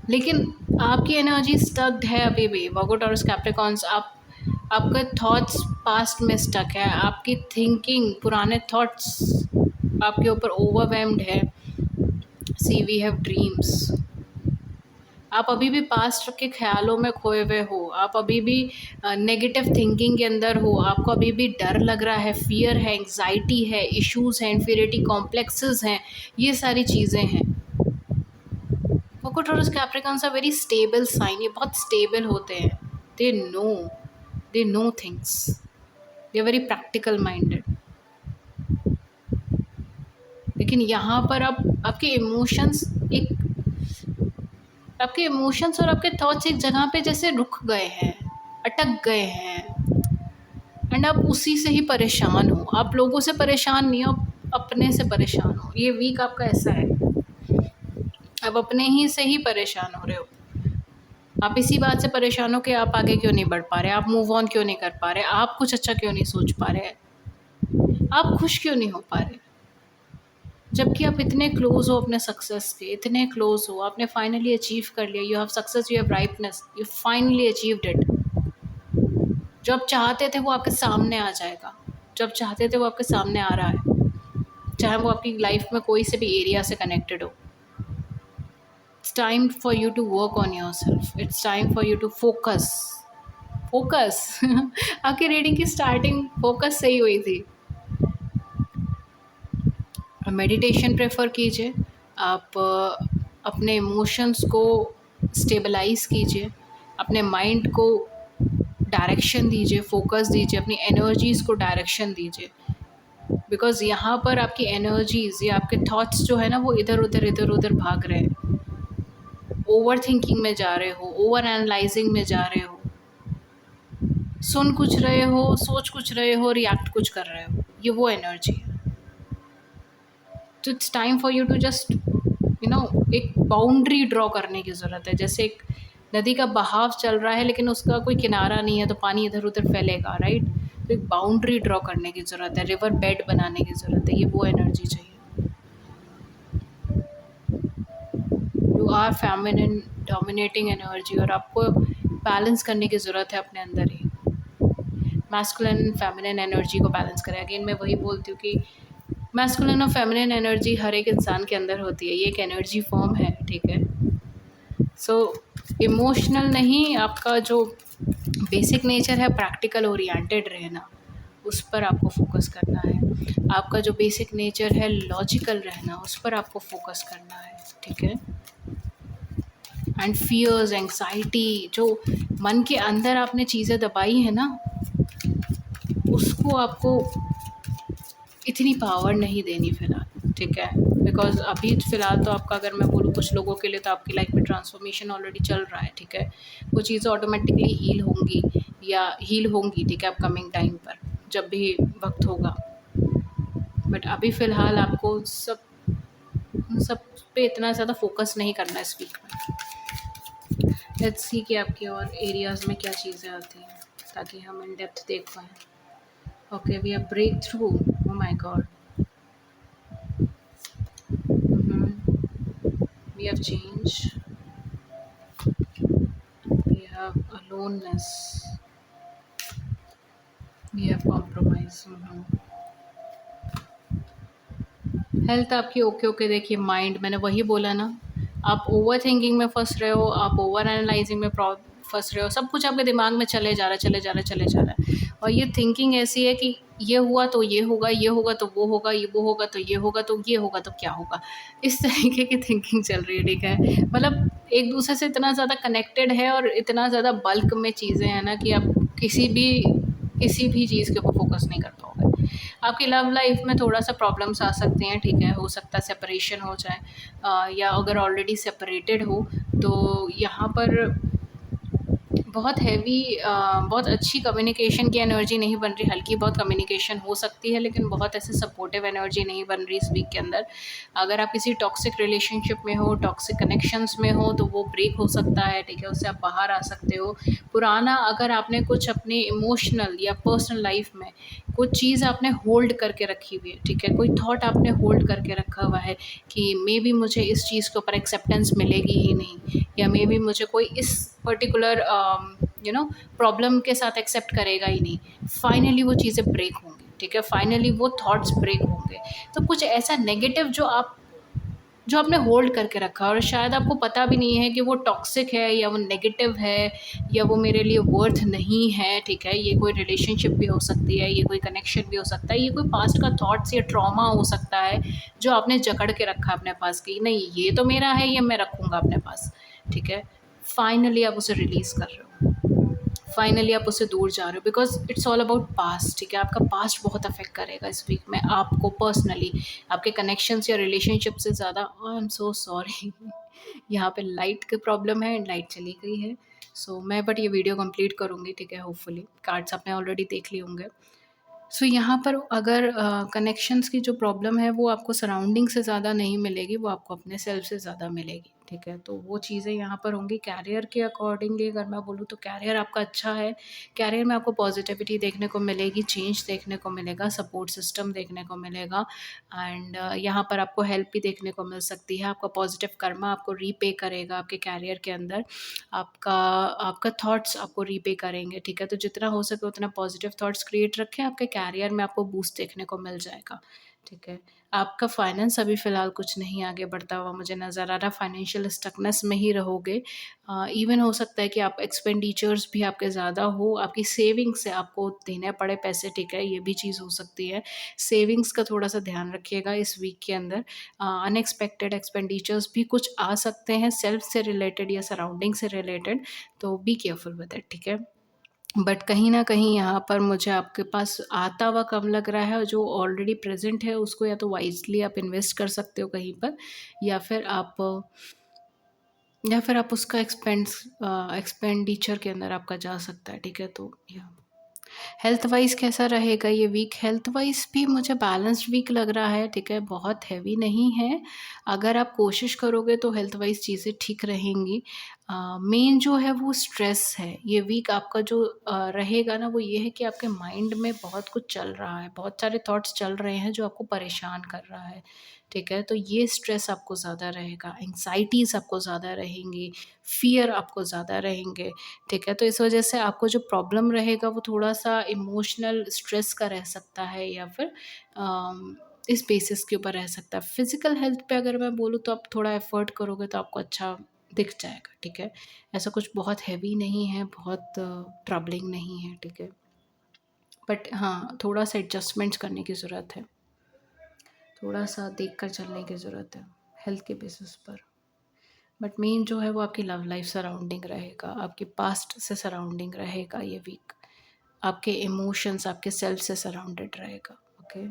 लेकिन आपकी एनर्जी स्टक्ड है अभी भी वर्गो, टॉरस, कैप्रिकॉर्न्स। आपका थॉट्स पास्ट में स्टक है, आपकी थिंकिंग, पुराने थॉट्स आपके ऊपर ओवरवेल्म्ड है। सी, वी हैव ड्रीम्स। आप अभी भी पास्ट के ख्यालों में खोए हुए हो, आप अभी भी नेगेटिव थिंकिंग के अंदर हो, आपको अभी भी डर लग रहा है, फियर है, एंग्जाइटी है, इश्यूज़ हैं, इन्फीरियरिटी कॉम्प्लेक्सेस हैं, ये सारी चीज़ें हैं। Virgo, Taurus, Capricorns are very stable sign, ये बहुत स्टेबल होते हैं। They know they know things, they are very practical minded. लेकिन यहाँ पर अब आपके इमोशंस और आपके थॉट्स एक जगह पे जैसे रुक गए हैं, अटक गए हैं, एंड आप उसी से ही परेशान हो। आप लोगों से परेशान नहीं हो, आप अपने से परेशान हो। ये वीक आपका ऐसा है, आप अपने ही से ही परेशान हो रहे हो। आप इसी बात से परेशान हो कि आप आगे क्यों नहीं बढ़ पा रहे, आप मूव ऑन क्यों नहीं कर पा रहे, आप कुछ अच्छा क्यों नहीं सोच पा रहे, आप खुश क्यों नहीं हो पा रहे, जबकि आप इतने क्लोज हो अपने सक्सेस के, इतने क्लोज हो, आपने फाइनली अचीव कर लिया। You have success, you have rightness, you finally achieved it. जो आप चाहते थे वो आपके सामने आ जाएगा, जो आप चाहते थे वो आपके सामने आ रहा है, चाहे वो आपकी लाइफ में कोई से भी एरिया से कनेक्टेड हो। It's time for you to work on yourself, it's time for you to focus. Focus आपकी रीडिंग की स्टार्टिंग फोकस से ही हुई थी। मेडिटेशन प्रेफर कीजिए, आप अपने इमोशंस को स्टेबलाइज कीजिए, अपने माइंड को डायरेक्शन दीजिए, फोकस दीजिए, अपनी एनर्जीज़ को डायरेक्शन दीजिए। बिकॉज़ यहाँ पर आपकी एनर्जीज़ या आपके थॉट्स जो है ना वो इधर उधर भाग रहे हैं, ओवर थिंकिंग में जा रहे हो, ओवर एनालाइजिंग में जा रहे हो, सुन कुछ रहे हो, सोच कुछ रहे हो, रिएक्ट कुछ कर रहे हो, ये वो एनर्जी है। तो it's time for you to just एक बाउंड्री ड्रॉ करने की ज़रूरत है। जैसे एक नदी का बहाव चल रहा है लेकिन उसका कोई किनारा नहीं है तो पानी इधर उधर फैलेगा, राइट? तो एक बाउंड्री ड्रॉ करने की ज़रूरत है, रिवर बेड बनाने की ज़रूरत है, ये वो एनर्जी चाहिए। You are feminine dominating energy, और आपको बैलेंस करने की ज़रूरत है अपने अंदर ही। मैस्कुलिन फेमिनिन एनर्जी को बैलेंस करें। अगेन मैं वही बोलती हूँ कि मैस्कुलिन और फेमिनिन एनर्जी हर एक इंसान के अंदर होती है, ये एक एनर्जी फॉर्म है, ठीक है? सो इमोशनल नहीं, आपका जो बेसिक नेचर है प्रैक्टिकल ओरिएंटेड रहना, उस पर आपको फोकस करना है। आपका जो बेसिक नेचर है लॉजिकल रहना, उस पर आपको फोकस करना है, ठीक है? एंड फियर्स, एंग्जाइटी, जो मन के अंदर आपने चीज़ें दबाई है ना, उसको आपको इतनी पावर नहीं देनी फ़िलहाल, ठीक है? बिकॉज़ अभी फ़िलहाल तो आपका, अगर मैं बोलूँ कुछ लोगों के लिए, तो आपकी लाइफ में ट्रांसफॉर्मेशन ऑलरेडी चल रहा है, ठीक है? वो चीज़ें ऑटोमेटिकली हील होंगी, ठीक है, अपकमिंग टाइम पर, जब भी वक़्त होगा। बट अभी फ़िलहाल आपको उन सब पे इतना ज़्यादा फ़ोकस नहीं करना है इस वीक में। लेट्स सी कि आपके और एरियाज़ में क्या चीज़ें आती हैं, ताकि हम इन डेप्थ देख पाएँ। Okay, we have breakthrough, oh my god. We have change, we have aloneness, we have compromise। Health आपकी ओके ओके। देखिए माइंड, मैंने वही बोला ना, आप ओवर थिंकिंग में फंस रहे हो, आप ओवर एनालाइजिंग में फंस रहे हो, सब कुछ आपके दिमाग में चले जा रहा है, चले जा रहा है, चले जा रहा है। और ये थिंकिंग ऐसी है कि ये हुआ तो ये होगा, ये होगा तो वो होगा, ये वो होगा तो ये होगा, तो ये होगा तो क्या होगा, इस तरीके की थिंकिंग चल रही है, ठीक है? मतलब एक दूसरे से इतना ज़्यादा कनेक्टेड है और इतना ज़्यादा बल्क में चीज़ें हैं ना कि आप किसी भी चीज़ के ऊपर फोकस नहीं कर पाओगे। आपकी लव लाइफ में थोड़ा-सा प्रॉब्लम्स आ सकते हैं, ठीक है? हो सकता है सेपरेशन हो जाए, या अगर ऑलरेडी सेपरेटेड हो तो यहाँ पर बहुत अच्छी कम्युनिकेशन की एनर्जी नहीं बन रही, हल्की बहुत कम्युनिकेशन हो सकती है लेकिन बहुत ऐसे सपोर्टिव एनर्जी नहीं बन रही इस वीक के अंदर। अगर आप किसी टॉक्सिक रिलेशनशिप में हो, टॉक्सिक कनेक्शंस में हो, तो वो ब्रेक हो सकता है, ठीक है? उससे आप बाहर आ सकते हो। पुराना, अगर आपने कुछ अपने इमोशनल या पर्सनल लाइफ में कुछ चीज़ आपने होल्ड करके रखी हुई है, ठीक है? कोई थॉट आपने होल्ड करके रखा हुआ है कि मे बी मुझे इस चीज़ के ऊपर एक्सेप्टेंस मिलेगी ही नहीं, या मे बी मुझे कोई इस पर्टिकुलर प्रॉब्लम के साथ एक्सेप्ट करेगा ही नहीं। फाइनली वो चीज़ें ब्रेक होंगी, ठीक है? फाइनली वो थॉट्स ब्रेक होंगे। तो कुछ ऐसा नेगेटिव जो आपने होल्ड करके रखा है और शायद आपको पता भी नहीं है कि वो टॉक्सिक है या वो नेगेटिव है या वो मेरे लिए वर्थ नहीं है, ठीक है? ये कोई रिलेशनशिप भी हो सकती है, ये कोई कनेक्शन भी हो सकता है, ये कोई पास्ट का थॉट्स या ट्रॉमा हो सकता है जो आपने जकड़ के रखा अपने पास कि नहीं ये तो मेरा है, ये मैं रखूँगा अपने पास, ठीक है? फाइनली आप उसे रिलीज़ कर रहे हो। फाइनली आप उससे दूर जा रहे हो, because it's all about past, ठीक है? आपका पास्ट बहुत अफेक्ट करेगा इस वीक में आपको पर्सनली, आपके कनेक्शंस या रिलेशनशिप से ज़्यादा। आई एम सो सॉरी यहाँ पे लाइट की प्रॉब्लम है एंड लाइट चली गई है। सो मैं बट ये वीडियो कंप्लीट करूँगी, ठीक है? होपफुली कार्ड्स आपने ऑलरेडी देख लिए होंगे। सो यहाँ पर अगर कनेक्शंस की जो प्रॉब्लम है वो आपको सराउंडिंग से ज़्यादा नहीं मिलेगी, वो आपको अपने सेल्फ से ज़्यादा मिलेगी। ठीक है? तो वो चीज़ें यहाँ पर होंगी। कैरियर के अकॉर्डिंगली अगर मैं बोलूँ तो कैरियर आपका अच्छा है। कैरियर में आपको पॉज़िटिविटी देखने को मिलेगी, चेंज देखने को मिलेगा, सपोर्ट सिस्टम देखने को मिलेगा एंड यहाँ पर आपको हेल्प भी देखने को मिल सकती है। आपका पॉज़िटिव कर्मा आपको रीपे करेगा आपके कैरियर के अंदर। आपका आपका थॉट्स आपको रीपे करेंगे, ठीक है? तो जितना हो सके उतना पॉज़िटिव थॉट्स क्रिएट रखें, आपके कैरियर में आपको बूस्ट देखने को मिल जाएगा, ठीक है? आपका फाइनेंस अभी फ़िलहाल कुछ नहीं आगे बढ़ता हुआ मुझे नज़र आ रहा, फाइनेंशियल स्टकनेस में ही रहोगे। इवन हो सकता है कि आप एक्सपेंडिचर्स भी आपके ज़्यादा हो, आपकी सेविंग्स से आपको देने पड़े पैसे, ठीक है? ये भी चीज़ हो सकती है। सेविंग्स का थोड़ा-सा ध्यान रखिएगा इस वीक के अंदर। अनएक्सपेक्टेड एक्सपेंडिचर्स भी कुछ आ सकते हैं सेल्फ से रिलेटेड या सराउंडिंग से रिलेटेड, तो बी केयरफुल विद इट, ठीक है? बट कहीं न कहीं यहाँ पर मुझे आपके पास आता हुआ कम लग रहा है और जो ऑलरेडी प्रेज़ेंट है उसको या तो वाइज़ली आप इन्वेस्ट कर सकते हो कहीं पर या फिर आप या फिर आप उसका एक्सपेंडिचर के अंदर आपका जा सकता है, ठीक है? तो या हेल्थ वाइज़ कैसा रहेगा ये वीक? हेल्थ वाइज़ भी मुझे बैलेंस्ड वीक लग रहा है, ठीक है? बहुत हेवी नहीं है। अगर आप कोशिश करोगे तो हेल्थ वाइज़ चीज़ें ठीक रहेंगी। मेन जो है वो स्ट्रेस है। ये वीक आपका जो रहेगा ना वो ये है कि आपके माइंड में बहुत कुछ चल रहा है, बहुत सारे थॉट्स चल रहे हैं जो आपको परेशान कर रहा है, ठीक है? तो ये स्ट्रेस आपको ज़्यादा रहेगा, एंग्ज़ायटीज़ आपको ज़्यादा रहेंगी, फ़ियर आपको ज़्यादा रहेंगे, ठीक है? तो इस वजह से आपको जो प्रॉब्लम रहेगा वो थोड़ा-सा इमोशनल स्ट्रेस का रह सकता है या फिर इस बेसिस के ऊपर रह सकता है। फ़िज़िकल हेल्थ पे अगर मैं बोलूँ तो आप थोड़ा एफ़र्ट करोगे तो आपको अच्छा दिख जाएगा, ठीक है? ऐसा कुछ बहुत हेवी नहीं है, बहुत ट्रबलिंग नहीं है, ठीक है? बट हाँ, थोड़ा-सा एडजस्टमेंट्स करने की ज़रूरत है। थोड़ा-सा देख कर चलने की ज़रूरत है, हेल्थ के बेसिस पर। बट मेन जो है वो आपकी लव लाइफ सराउंडिंग रहेगा, आपके पास्ट से सराउंडिंग रहेगा ये वीक। आपके इमोशंस आपके सेल्फ से सराउंडेड रहेगा, okay?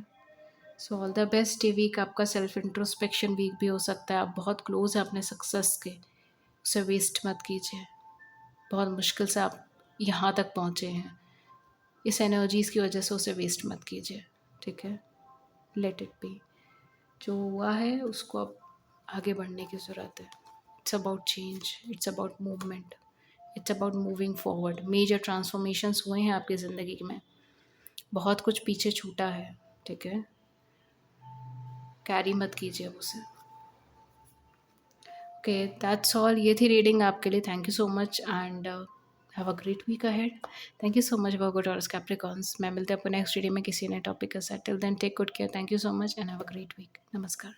So all the best. ये वीक आपका सेल्फ इंट्रोस्पेक्शन वीक भी हो सकता है। आप बहुत क्लोज़ हैं अपने सक्सेस के, उसे वेस्ट मत कीजिए। बहुत मुश्किल से आप यहाँ तक पहुँचे हैं। इस एनर्जीज़ की वजह से उसे वेस्ट मत कीजिए, ठीक है? Let it be. जो हुआ है उसको अब आगे बढ़ने की ज़रूरत है। It's about change, it's about movement, it's about moving forward. Major transformations हुए हैं आपकी ज़िंदगी में, बहुत कुछ पीछे छूटा है, ठीक है? कैरी मत कीजिए अब उसे। Okay, that's all. ये थी रीडिंग आपके लिए। Thank you so much and have a great week ahead. Thank you so much Virgo Taurus Capricorns. मैं मिलते हैं आपको नेक्स्ट रीडिंग में किसी नए टॉपिक के साथ। Till then take good care. Thank you so much and have a great week. नमस्कार।